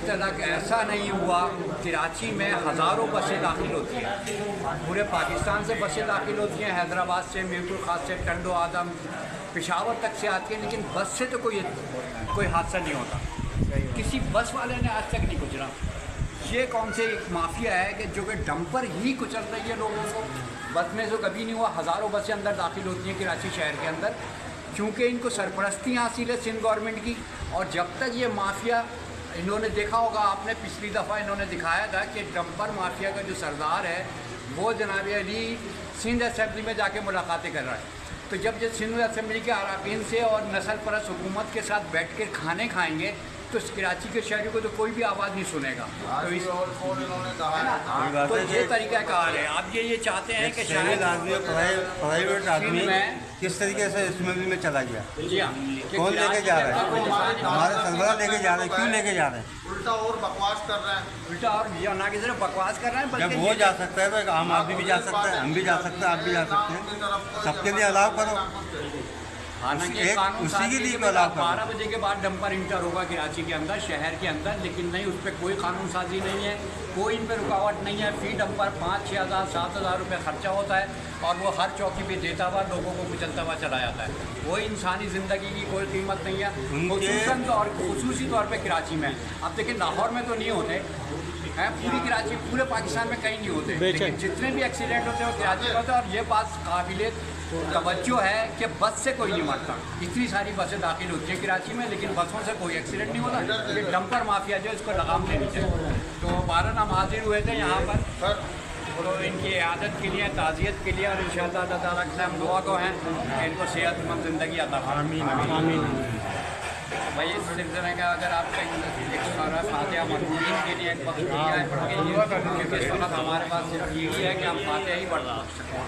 تک ایسا نہیں ہوا. کراچی میں ہزاروں بسیں داخل ہوتی ہیں, پورے پاکستان سے بسیں داخل ہوتی ہیں, حیدرآباد سے, میرپور خاص سے, ٹنڈو آدم, پشاور تک سے آتی ہیں, لیکن بس سے تو کوئی حادثہ نہیں ہوتا. کسی بس والے نے آج تک نہیں گزرا. یہ کون سے ایک مافیا ہے کہ جو کہ ڈمپر ہی کچل رہی ہے لوگوں کو. بس میں تو کبھی نہیں ہوا, ہزاروں بسیں اندر داخل ہوتی ہیں کراچی شہر کے اندر, کیونکہ ان کو سرپرستی حاصل ہے سندھ گورنمنٹ کی. اور جب تک یہ مافیا, انہوں نے دیکھا ہوگا آپ نے پچھلی دفعہ انہوں نے دکھایا تھا کہ ڈمپر مافیا کا جو سردار ہے وہ جناب علی سندھ اسمبلی میں جا کے ملاقاتیں کر رہا ہے. تو جب یہ سندھ اسمبلی کے اراکین سے اور نسل پرست حکومت کے ساتھ بیٹھ کے کھانے کھائیں گے تو اس کراچی کے شہریوں کو تو کوئی بھی آواز نہیں سنے گا. تو یہ طریقہ کار ہے. آپ یہ چاہتے ہیں کہ شاید پرائیویٹ آدمی کس طریقے سے اسمبلی میں چلا گیا, کون لے کے جا رہا ہے, ہمارے سربراہ لے کے جا رہے ہیں, کیوں لے کے جا رہے ہیں, الٹا اور بکواس کر رہے ہیں, الٹا اور نہ کہ صرف بکواس کر رہے ہیں جب بلکہ وہ جا سکتا ہے تو عام آدمی بھی جا سکتا ہے, ہم بھی جا سکتے ہیں, آپ بھی جا سکتے ہیں, سب کے لیے الاؤ کرو. حالانکہ قانون اسی کے لیے 12 بجے کے بعد ڈمپر انٹر ہوگا کراچی کے اندر, شہر کے اندر, لیکن نہیں, اس پہ کوئی قانون سازی نہیں ہے, کوئی ان پہ رکاوٹ نہیں ہے. فی ڈمپر 5-6 ہزار 7 ہزار روپے خرچہ ہوتا ہے اور وہ ہر چوکی پہ دیتا ہوا لوگوں کو کچلتا ہوا چلا جاتا ہے. کوئی انسانی زندگی کی کوئی قیمت نہیں ہے, خصوصی طور پہ کراچی میں. اب دیکھیں لاہور میں تو نہیں ہوتے ہیں, پوری کراچی, پورے پاکستان میں کہیں نہیں ہوتے, لیکن جتنے بھی ایکسیڈنٹ ہوتے ہیں وہ کراچی میں ہوتے ہیں. اور یہ بات قابل توجہ ہے کہ بس سے کوئی نہیں مرتا. اتنی ساری بسیں داخل ہوتی ہیں کراچی میں, لیکن بسوں سے کوئی ایکسیڈنٹ نہیں ہوتا. یہ ڈمپر مافیا جو اس کو لگام دینی چاہیے. تو 12 ہم حاضر ہوئے تھے یہاں پر, تو ان کی عادت کے لیے, تعزیت کے لیے, اور انشاءاللہ اللہ تعالیٰ سے ہم دعا کو ہیں کہ ان کو صحت مند زندگی عطا فرمائے. آمین. بھائی اس سلسلے کا اگر آپ کا ایک سارا فاتحہ مرحومین کے لیے ایک وقت دیا ہے پڑھ کے, کیونکہ اس وقت ہمارے پاس صرف یہی ہے کہ ہم فاتحہ ہی پڑھ سکتے ہیں.